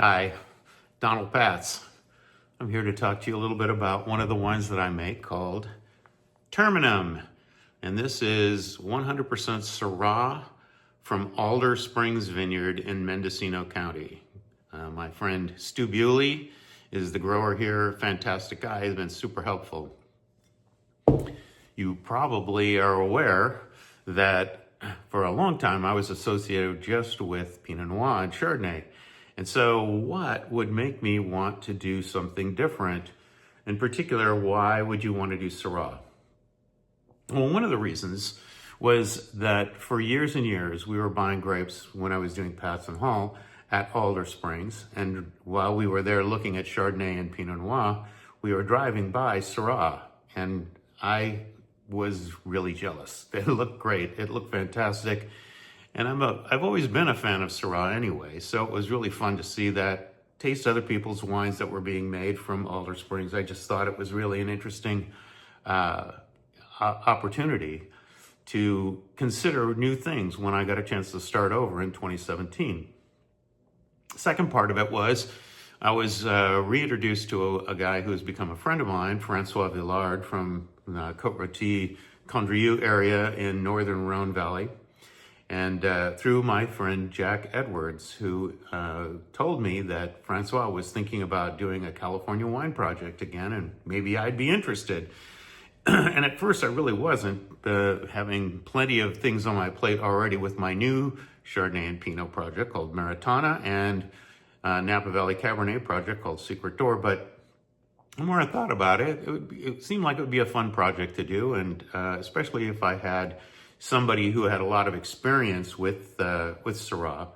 Hi, Donald Patz. I'm here to talk to you a little bit about one of the wines that I make called TERMINIM. And this is 100% Syrah from Alder Springs Vineyard in Mendocino County. My friend Stu Bewley is the grower here. Fantastic guy. He's been super helpful. You probably are aware that for a long time I was associated just with Pinot Noir and Chardonnay. And so what would make me want to do something different? In particular, why would you want to do Syrah? Well, one of the reasons was that for years and years, we were buying grapes when I was doing Patz and Hall at Alder Springs. And while we were there looking at Chardonnay and Pinot Noir, we were driving by Syrah. And I was really jealous. It looked great. It looked fantastic. And I've always been a fan of Syrah anyway, so it was really fun to see that, taste other people's wines that were being made from Alder Springs. I just thought it was really an interesting opportunity to consider new things when I got a chance to start over in 2017. Second part of it was I was reintroduced to a guy who's become a friend of mine, Francois Villard from Côte-Rôtie, Condrieu area in northern Rhone Valley. And through my friend Jack Edwards, who told me that Francois was thinking about doing a California wine project again, and maybe I'd be interested. And at first I really wasn't, having plenty of things on my plate already with my new Chardonnay and Pinot project called Maritana and Napa Valley Cabernet project called Secret Door. But the more I thought about it, it seemed like it would be a fun project to do, and especially if I had somebody who had a lot of experience with Syrah.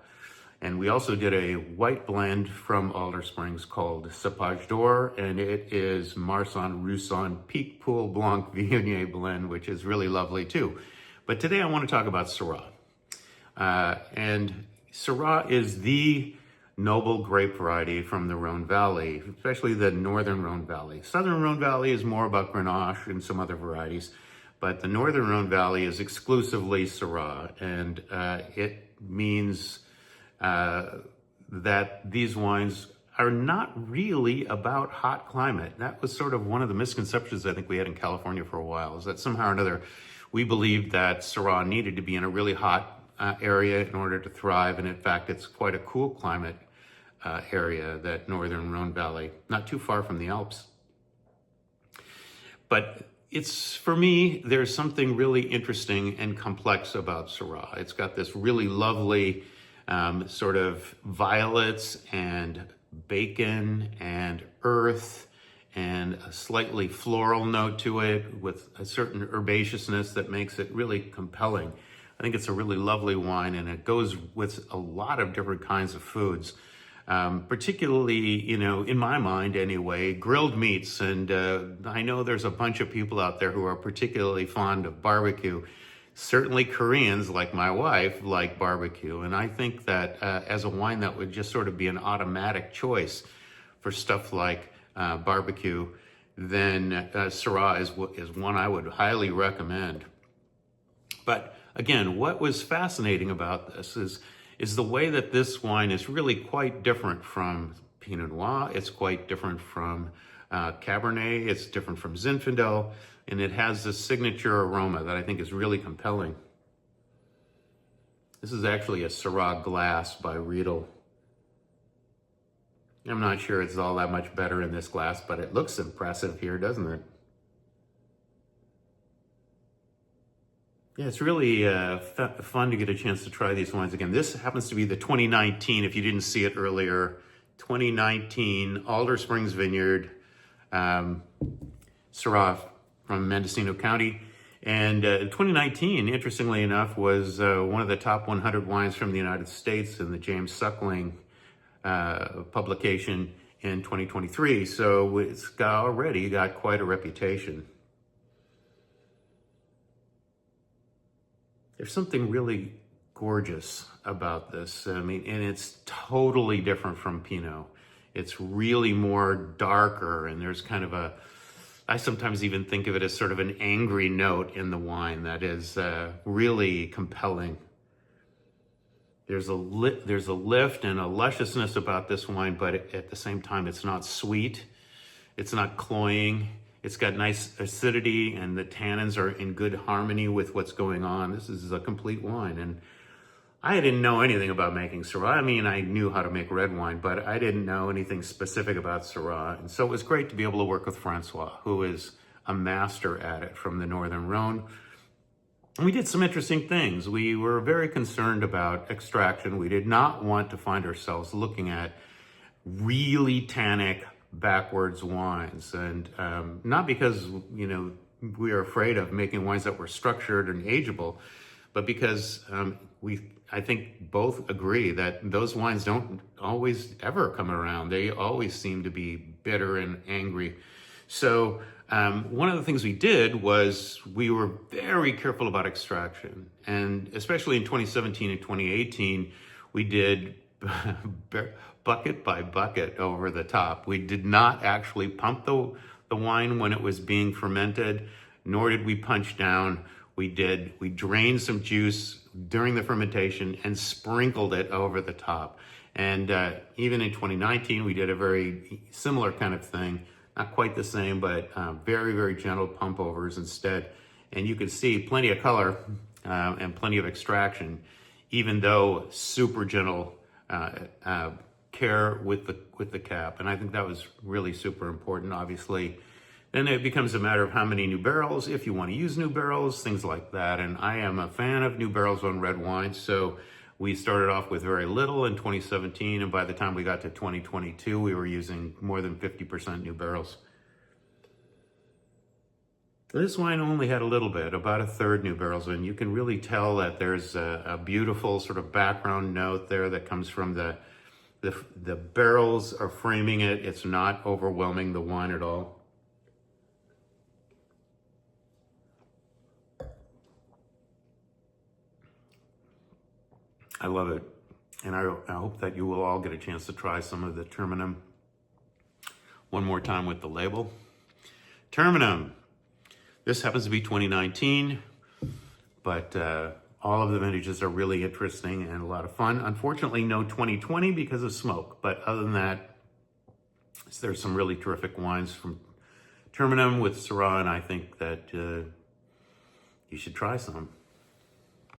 And we also did a white blend from Alder Springs called Cepage d'Or, and it is Marsanne Roussanne Pic Pool Blanc Viognier blend, which is really lovely too. But today I want to talk about Syrah. And Syrah is the noble grape variety from the Rhone Valley, especially the northern Rhone Valley. Southern Rhone Valley is more about Grenache and some other varieties, but the northern Rhone Valley is exclusively Syrah, and it means that these wines are not really about hot climate. That was sort of one of the misconceptions I think we had in California for a while, is that somehow or another we believed that Syrah needed to be in a really hot area in order to thrive, and in fact it's quite a cool climate area, that northern Rhone Valley, not too far from the Alps. But for me, there's something really interesting and complex about Syrah. It's got this really lovely sort of violets and bacon and earth and a slightly floral note to it with a certain herbaceousness that makes it really compelling. I think it's a really lovely wine, and it goes with a lot of different kinds of foods. Particularly, in my mind anyway, grilled meats. And I know there's a bunch of people out there who are particularly fond of barbecue. Certainly Koreans, like my wife, like barbecue. And I think that as a wine that would just sort of be an automatic choice for stuff like barbecue, then Syrah is one I would highly recommend. But again, what was fascinating about this is the way that this wine is really quite different from Pinot Noir. It's quite different from Cabernet. It's different from Zinfandel. And it has this signature aroma that I think is really compelling. This is actually a Syrah glass by Riedel. I'm not sure it's all that much better in this glass, but it looks impressive here, doesn't it? Yeah, it's really fun to get a chance to try these wines again. This happens to be the 2019, if you didn't see it earlier, 2019 Alder Springs Vineyard Syrah from Mendocino County. And 2019, interestingly enough, was one of the top 100 wines from the United States in the James Suckling publication in 2023. So it's already got quite a reputation. There's something really gorgeous about this. I mean, and it's totally different from Pinot. It's really more darker, and there's kind of I sometimes even think of it as sort of an angry note in the wine that is really compelling. there's a lift and a lusciousness about this wine, but at the same time, it's not sweet. It's not cloying. It's got nice acidity, and the tannins are in good harmony with what's going on. This is a complete wine. And I didn't know anything about making Syrah. I mean, I knew how to make red wine, but I didn't know anything specific about Syrah. And so it was great to be able to work with Francois, who is a master at it from the Northern Rhone. And we did some interesting things. We were very concerned about extraction. We did not want to find ourselves looking at really tannic, backwards wines. And not because, we are afraid of making wines that were structured and ageable, but because I think both agree that those wines don't always ever come around. They always seem to be bitter and angry. So one of the things we did was we were very careful about extraction. And especially in 2017 and 2018, we did bucket by bucket over the top. We did not actually pump the wine when it was being fermented, nor did we punch down. We drained some juice during the fermentation and sprinkled it over the top. And even in 2019, we did a very similar kind of thing. Not quite the same, but very, very gentle pump overs instead. And you can see plenty of color and plenty of extraction, even though super gentle care with the cap. And I think that was really super important, obviously. Then it becomes a matter of how many new barrels, if you want to use new barrels, things like that. And I am a fan of new barrels on red wine. So we started off with very little in 2017. And by the time we got to 2022, we were using more than 50% new barrels. This wine only had a little bit, about a third new barrels. And you can really tell that there's a beautiful sort of background note there that comes from the barrels are framing it. It's not overwhelming the wine at all. I love it, and I hope that you will all get a chance to try some of the TERMINIM. One more time with the label. TERMINIM. This happens to be 2019, but all of the vintages are really interesting and a lot of fun. Unfortunately, no 2020 because of smoke, but other than that, there's some really terrific wines from TERMINIM with Syrah, and I think that you should try some.